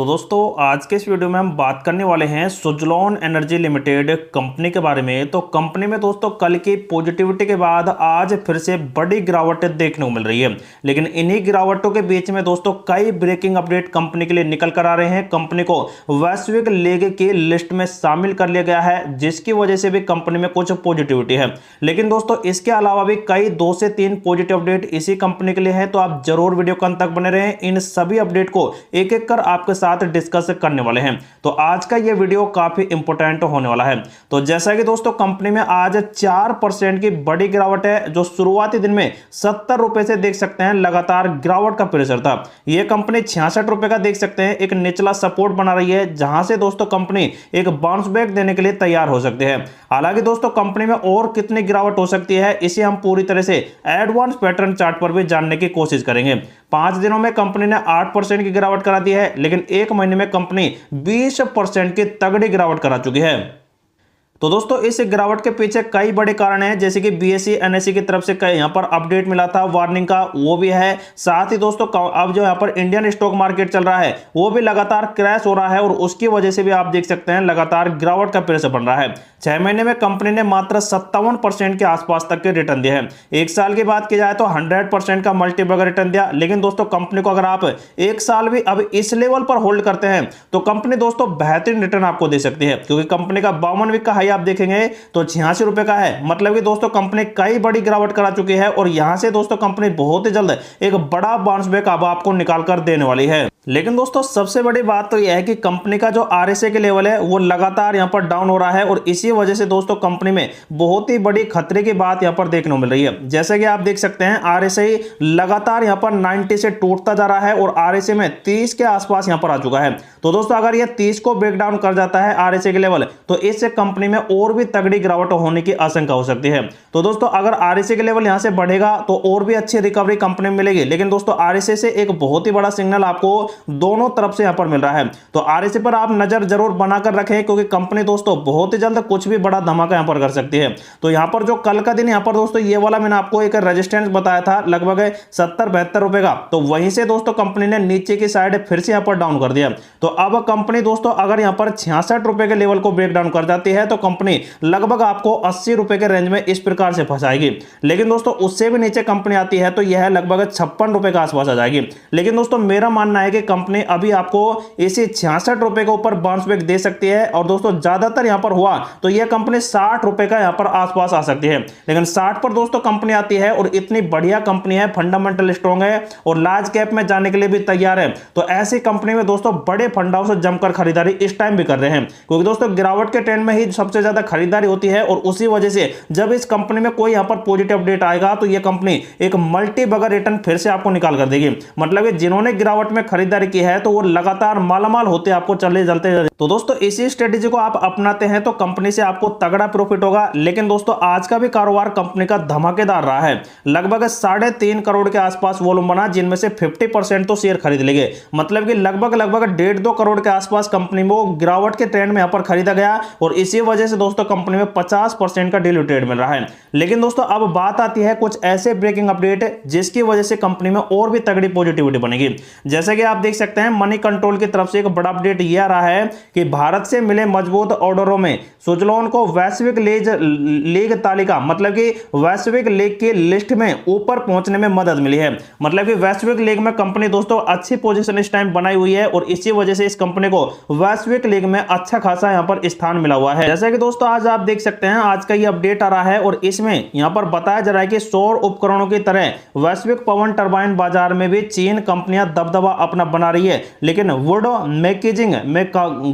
तो दोस्तों आज के इस वीडियो में हम बात करने वाले हैं सुजलॉन एनर्जी लिमिटेड कंपनी के बारे में। तो कंपनी में दोस्तों कल की पॉजिटिविटी के बाद आज फिर से बड़ी गिरावट देखने को मिल रही है, लेकिन इन्हीं गिरावटों के बीच में दोस्तों कई ब्रेकिंग अपडेट कंपनी के लिए निकल कर आ रहे हैं। कंपनी को वैश्विक लीग की लिस्ट में शामिल कर लिया गया है, जिसकी वजह से भी कंपनी में कुछ पॉजिटिविटी है। लेकिन दोस्तों इसके अलावा भी कई 2 से 3 पॉजिटिव अपडेट इसी कंपनी के लिए है, तो आप जरूर वीडियो को अंत तक बने रहें। इन सभी अपडेट को एक एक कर आपके साथ डिस्कस करने वाले हैं, तो आज का यह वीडियो काफी इंपॉर्टेंट होने वाला है। तो जैसा कि दोस्तों कंपनी में आज 4% की बड़ी गिरावट है, जो शुरुआती दिन में 70 रुपए से देख सकते हैं लगातार गिरावट का प्रेशर था। यह कंपनी 66 रुपए का देख सकते हैं एक निचला सपोर्ट बना रही है, जहां से दोस्तों कंपनी एक बाउंस बैक देने के लिए तैयार हो सकती है। हालांकि दोस्तों कंपनी में और कितनी गिरावट हो सकती है, इसे हम पूरी तरह से एडवांस पैटर्न चार्ट पर भी जानने की कोशिश करेंगे। 5 दिनों में कंपनी ने 8% की गिरावट करा दी है, लेकिन एक महीने में कंपनी 20% की तगड़ी गिरावट करा चुकी है। तो दोस्तों इस गिरावट के पीछे कई बड़े कारण हैं, जैसे कि बीएसई एनएसई की तरफ से यहां पर अपडेट मिला था वार्निंग का, वो भी है। साथ ही दोस्तों अब जो यहां पर इंडियन स्टॉक मार्केट चल रहा है वो भी लगातार क्रैश हो रहा है, और उसकी वजह से भी आप देख सकते हैं लगातार गिरावट का प्रेशर बन रहा है। 6 महीने में कंपनी ने मात्र 57% के आसपास तक के रिटर्न दिए हैं। एक साल की बात की जाए तो 100% का मल्टीबैगर रिटर्न दिया। लेकिन दोस्तों कंपनी को अगर आप एक साल भी अब इस लेवल पर होल्ड करते हैं तो कंपनी दोस्तों बेहतरीन रिटर्न आपको दे सकती है, क्योंकि कंपनी का 52 वीक का हाई आप देखेंगे तो 86 रुपए का है। मतलब कि दोस्तों कंपनी कई बड़ी गिरावट करा चुकी है, और यहां से दोस्तों कंपनी बहुत ही जल्द एक बड़ा बाउंस बैक अब आपको निकाल कर देने वाली है। लेकिन दोस्तों सबसे बड़ी बात तो यह है कि कंपनी का जो आरएसए के लेवल है वो लगातार यहां पर डाउन हो रहा है, और इसी वजह से दोस्तों कंपनी में बहुत ही बड़ी खतरे की बात यहां पर देखने को मिल रही है। जैसे कि आप देख सकते हैं आरएसए लगातार यहां पर 90 से टूटता जा रहा है, और आरएसए में 30 के आसपास यहां पर आ चुका है। तो दोस्तों अगर यह 30 को ब्रेक डाउन कर जाता है आरएसए के लेवल, तो इससे कंपनी में और भी तगड़ी गिरावट होने की आशंका हो सकती है। तो दोस्तों अगर आरएसए के लेवल यहां से बढ़ेगा तो और भी अच्छी रिकवरी कंपनी में मिलेगी। लेकिन दोस्तों आरएसए से एक बहुत ही बड़ा सिग्नल आपको दोनों तरफ से यहां पर मिल रहा है, तो आरएसए पर आप नजर जरूर बनाकर रखें, क्योंकि कंपनी दोस्तों बहुत ही जल्द कुछ भी बड़ा धमाका यहां पर कर सकती है। तो यहां पर जो कल का दिन यहां पर दोस्तों ये वाला मैंने आपको एक रेजिस्टेंस बताया था लगभग 70-72 रुपए का, तो वहीं से दोस्तों कंपनी ने नीचे की साइड फिर से यहां पर डाउन कर दिया। तो अब कंपनी दोस्तों अगर यहां पर 66 रुपए के लेवल को ब्रेक डाउन कर जाती है तो कंपनी लगभग आपको 80 रुपए के रेंज में इस प्रकार से फंसाएगी। लेकिन दोस्तों उससे भी नीचे कंपनी आती है तो यह लगभग 56 रुपए के आसपास आ जाएगी। लेकिन दोस्तों मेरा मानना है कि कंपनी अभी आपको इसी 66 रुपए के ऊपर बाउंस बैक दे सकती है, और दोस्तों ज्यादातर यहां पर हुआ तो यह कंपनी 60 रुपए का यहां पर आसपास आ सकती है। लेकिन 60 पर दोस्तों कंपनी आती है और इतनी बढ़िया कंपनी है, फंडामेंटल स्ट्रांग है और लार्ज कैप में जाने के लिए भी तैयार है, तो ऐसी कंपनी में दोस्तों बड़े फंड हाउस जमकर खरीदारी इस टाइम भी कर रहे हैं, क्योंकि दोस्तों गिरावट के ट्रेंड में ही सबसे ज्यादा खरीदारी होती है। और उसी वजह से जब इस कंपनी में कोई यहां पर पॉजिटिव अपडेट आएगा तो यह कंपनी एक मल्टी बगर रिटर्न फिर से आपको निकाल कर देगी। मतलब कि जिन्होंने गिरावट में खरीदारी की है तो वो लगातार मालामाल होते आपको चले चलते। तो दोस्तों इसी स्ट्रेटेजी को आप अपनाते हैं तो कंपनी से आपको तगड़ा प्रॉफिट होगा। लेकिन दोस्तों आज का भी कारोबार कंपनी का धमाकेदार रहा है, लगभग 3.5 करोड़ के आसपास वॉल्यूम बना, जिनमें से 50% तो शेयर खरीद लिए। मतलब कि लगभग 1.5-2 करोड़ के आसपास कंपनी में गिरावट के ट्रेंड में यहां पर खरीदा गया, और इसी वजह से दोस्तों कंपनी में 50% का डेली ट्रेड मिल रहा है। लेकिन दोस्तों अब बात आती है कुछ ऐसे ब्रेकिंग अपडेट जिसकी वजह से कंपनी में और भी तगड़ी पॉजिटिविटी बनेगी। जैसे कि आप देख सकते हैं मनी कंट्रोल की तरफ से एक बड़ा अपडेट यह आ रहा है कि भारत से मिले मजबूत ऑर्डरों में सुजलॉन को वैश्विक लीग तालिका, मतलब कि वैश्विक लीग की लिस्ट में ऊपर पहुंचने में मदद मिली है। मतलब कि वैश्विक लीग में कंपनी दोस्तों अच्छी पोजीशन इस टाइम बनाई हुई है, और इसी वजह से इस कंपनी को वैश्विक लीग में अच्छा खासा यहां पर स्थान मिला हुआ है। जैसे कि दोस्तों आज आप देख सकते हैं आज का ये अपडेट आ रहा है, और इसमें यहां पर बताया जा रहा है कि सौर उपकरणों की तरह वैश्विक पवन टरबाइन बाजार में भी चीन कंपनियां दबदबा अपना बना रही है। लेकिन वुड मैकेजिंग में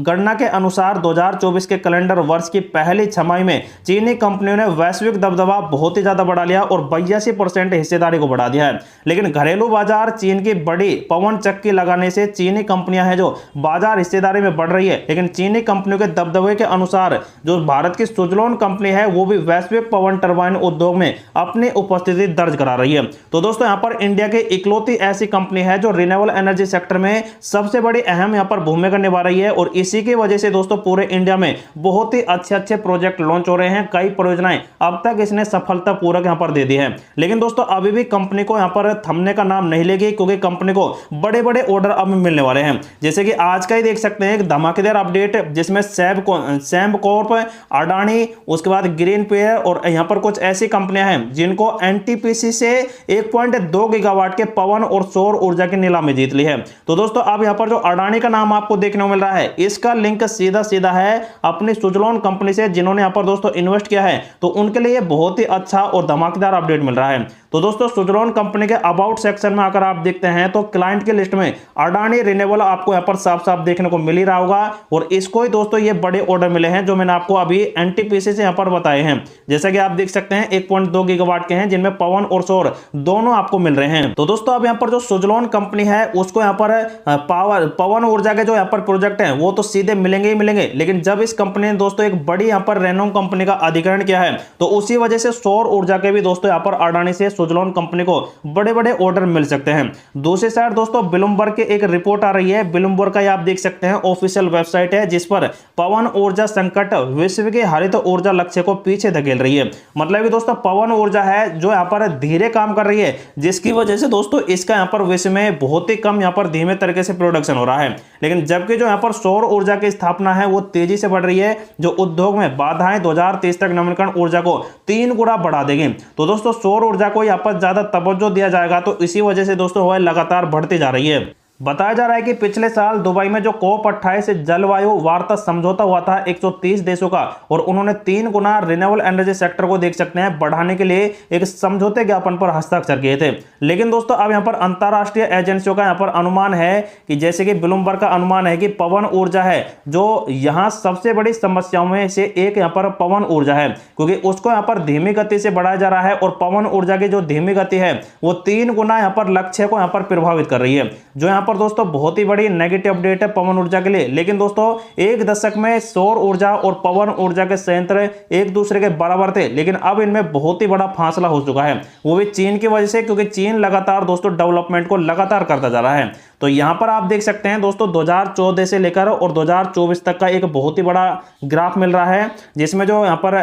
गणना के अनुसार 2024 के कैलेंडर वर्ष की पहली छमाही में चीनी कंपनियों ने वैश्विक दबदबा बहुत ही ज्यादा बढ़ा लिया और 82% हिस्सेदारी को बढ़ा दिया है। लेकिन घरेलू बाजार चीन की बड़ी पवन चक्की लगाने से चीनी कंपनियां हैं जो बाजार हिस्सेदारी में बढ़ रही है। लेकिन चीनी कंपनियों के दबदबे के अनुसार जो भारत की सुजलॉन कंपनी है वो भी वैश्विक पवन टरबाइन उद्योग में अपनी उपस्थिति दर्ज करा रही है। तो दोस्तों यहां पर इंडिया की इकलौती ऐसी कंपनी है जो रिन्यूएबल एनर्जी सेक्टर सेक्टर में सबसे बड़ी अहम यहाँ पर भूमिका निभा रही है और इसी की वजह से दोस्तों पूरे इंडिया में बहुत ही अच्छे प्रोजेक्ट लॉन्च हो रहे हैं। कई परियोजनाएं अब तक इसने सफलतापूर्वक यहाँ पर दे दी है। लेकिन दोस्तों अभी भी कंपनी को यहाँ पर थमने का नाम नहीं लेगी, क्योंकि कंपनी को बड़े बड़े ऑर्डर अब मिलने वाले हैं। जैसे कि आज का ही देख सकते हैं एक धमाकेदार अपडेट, जिसमें सैबकॉर्प, अडानी, उसके बाद ग्रीन पेयर और यहाँ पर कुछ ऐसी कंपनियां हैं जिनको एनटीपीसी से 1.2 गीगावाट के पवन और सौर ऊर्जा की नीलामी जीत ली है। तो दोस्तों अब यहाँ पर जो अडानी का नाम आपको देखने को मिल रहा है, इसका लिंक सीधा है अपनी सुजलॉन कंपनी से, जिन्होंने यहाँ पर दोस्तों इन्वेस्ट किया है। तो उनके लिए बहुत ही अच्छा और धमाकेदार अपडेट मिल रहा है। तो दोस्तों सुजलॉन कंपनी के अबाउट सेक्शन में अगर आप देखते हैं तो क्लाइंट की लिस्ट में अडानी रिन्यूएबल आपको यहाँ पर साफ देखने को मिल ही रहा होगा। और इसको ही दोस्तों ये बड़े ऑर्डर मिले हैं जो मैंने आपको अभी एनटीपीसी से यहाँ पर बताए हैं। जैसा कि आप देख सकते हैं 1.2 गीगावाट के हैं, जिनमें पवन और सौर दोनों आपको मिल रहे हैं। तो दोस्तों अब यहाँ पर जो सुजलॉन कंपनी है उसको यहाँ पर पवन ऊर्जा के जो यहाँ पर प्रोजेक्ट हैं वो तो सीधे मिलेंगे ही मिलेंगे। लेकिन जब इस कंपनी ने दोस्तों एक बड़ी यहाँ पर रेनो कंपनी का अधिग्रहण किया है, तो उसी वजह से सौर ऊर्जा के भी दोस्तों यहाँ पर अडानी से सुजलॉन कंपनी को बड़े ऑर्डर मिल सकते हैं। दूसरी साइड दोस्तों ब्लूमबर्ग की एक रिपोर्ट आ रही है। ब्लूमबर्ग का आप देख सकते हैं ऑफिशियल वेबसाइट है, जिस पर पवन ऊर्जा संकट विश्व के हरित ऊर्जा लक्ष्य को पीछे धकेल रही है। मतलब कि दोस्तों पवन ऊर्जा है जो यहाँ पर धीरे काम कर रही है, जिसकी वजह से दोस्तों इसका यहाँ पर विश्व में बहुत ही कम यहाँ पर धीमे तरीके से प्रोडक्शन हो रहा है। लेकिन जबकि जो यहाँ पर सौर ऊर्जा की स्थापना है वो तेजी से बढ़ रही है, जो उद्योग में बाधाएं 2030 तक नवीकरण ऊर्जा को 3 गुना बढ़ा देगी। तो दोस्तों सौर ऊर्जा को यहाँ पर ज्यादा तवज्जो दिया जाएगा, तो इसी वजह से दोस्तों वह लगातार बढ़ती जा रही है। बताया जा रहा है कि पिछले साल दुबई में जो COP28 जलवायु वार्ता समझौता हुआ था 130 देशों का, और उन्होंने 3 गुना रिन्यूएबल एनर्जी सेक्टर को देख सकते हैं बढ़ाने के लिए एक समझौते ज्ञापन पर हस्ताक्षर किए थे। लेकिन दोस्तों अब यहाँ पर अंतरराष्ट्रीय एजेंसियों का यहाँ पर अनुमान है कि जैसे कि ब्लूमबर्ग का अनुमान है कि पवन ऊर्जा है जो यहाँ सबसे बड़ी समस्याओं में से एक यहाँ पर पवन ऊर्जा है, क्योंकि उसको यहाँ पर धीमी गति से बढ़ाया जा रहा है और पवन ऊर्जा की जो धीमी गति है वो 3 गुना यहाँ पर लक्ष्य को यहाँ पर प्रभावित कर रही है, जो यहाँ पर दोस्तों बहुत ही बड़ी नेगेटिव अपडेट है पवन ऊर्जा के लिए। लेकिन दोस्तों एक दशक में सौर ऊर्जा और पवन ऊर्जा के संयंत्र एक दूसरे के बराबर थे, लेकिन अब इनमें बहुत ही बड़ा फासला हो चुका है, वो भी चीन की वजह से, क्योंकि चीन लगातार दोस्तों डेवलपमेंट को लगातार करता जा रहा है। तो यहां पर आप देख सकते हैं दोस्तों 2014 से लेकर और 2024 तक का एक बहुत ही बड़ा ग्राफ मिल रहा है, जिसमें जो यहाँ पर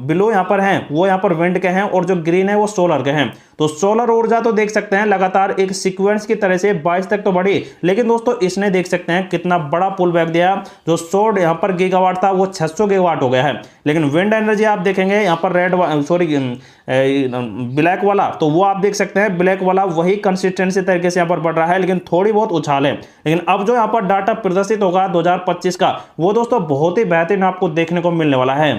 ब्लू यहाँ पर हैं वो यहाँ पर विंड के हैं और जो ग्रीन है वो सोलर के हैं। तो सोलर ऊर्जा तो देख सकते हैं लगातार एक सीक्वेंस की तरह से 22 तक तो बढ़ी, लेकिन दोस्तों इसने देख सकते हैं कितना बड़ा पुल बैक दिया। जो 100 यहाँ पर गीगावाट था वो 600 गीगावाट हो गया है। लेकिन विंड एनर्जी आप देखेंगे यहाँ पर ब्लैक वाला, तो वो आप देख सकते हैं ब्लैक वाला वही कंसिस्टेंसी तरीके से यहाँ पर बढ़ रहा है, लेकिन थोड़ी बहुत उछाल है। लेकिन अब जो यहाँ पर डाटा प्रदर्शित होगा 2025 का, वो दोस्तों बहुत ही बेहतरीन आपको देखने को मिलने वाला है।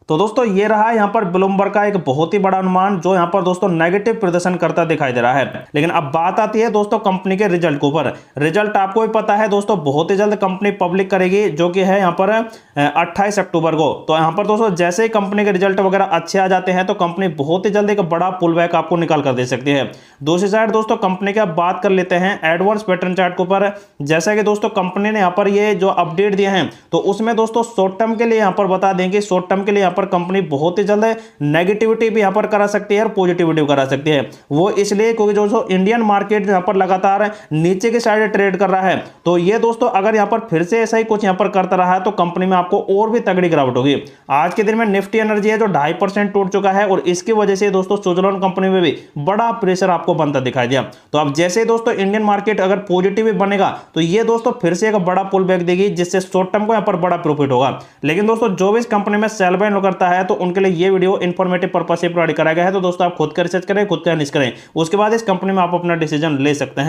तो दोस्तों ये रहा यहाँ पर ब्लूमबर्ग का एक बहुत ही बड़ा अनुमान, जो यहाँ पर दोस्तों नेगेटिव प्रदर्शन करता दिखाई दे रहा है। लेकिन अब बात आती है दोस्तों कंपनी के रिजल्ट के ऊपर। रिजल्ट आपको भी पता है दोस्तों बहुत ही जल्द कंपनी पब्लिक करेगी, जो कि है यहाँ पर 28 अक्टूबर को। तो यहाँ पर दोस्तों जैसे ही कंपनी के रिजल्ट वगैरह अच्छे आ जाते हैं तो कंपनी बहुत ही जल्द एक बड़ा पुल बैक आपको निकाल कर दे सकती है। दूसरी साइड दोस्तों कंपनी की अब बात कर लेते हैं एडवांस पैटर्न चार्ट के ऊपर। जैसा कि दोस्तों कंपनी ने यहाँ पर ये जो अपडेट दिए हैं, तो उसमें दोस्तों शॉर्ट टर्म के लिए यहाँ पर बता देंगे, शॉर्ट टर्म के लिए यहाँ पर कंपनी बहुत ही जल्द नेगेटिविटी भी यहां पर करा सकती है और पॉजिटिविटी करा सकती है। वो इसलिए क्योंकि जो इंडियन मार्केट यहां पर लगातार नीचे की साइड ट्रेड कर रहा है, तो ये दोस्तों अगर यहां पर फिर से ऐसा ही कुछ यहां पर करता रहा है तो कंपनी में आपको और भी तगड़ी गिरावट होगी। आज के दिन में निफ्टी एनर्जी है जो 2.5% टूट चुका है, और इसकी वजह से दोस्तों सुजलॉन कंपनी में भी बड़ा प्रेशर आपको बनता दिखाई दिया। तो अब जैसे दोस्तों इंडियन मार्केट अगर पॉजिटिव बनेगा तो ये दोस्तों फिर से एक बड़ा पुल बैक देगी, जिससे शॉर्ट टर्म को यहां पर बड़ा प्रॉफिट होगा। लेकिन दोस्तों जो भी इस कंपनी में सेल बाय करता है तो उनके लिए ये वीडियो इन्फॉर्मेटिव पर्पस से प्रोवाइड कराया गया है। तो दोस्तों आप खुद का रिसर्च करें, खुद का एनालिसिस करें, उसके बाद इस कंपनी में आप अपना डिसीजन ले सकते हैं।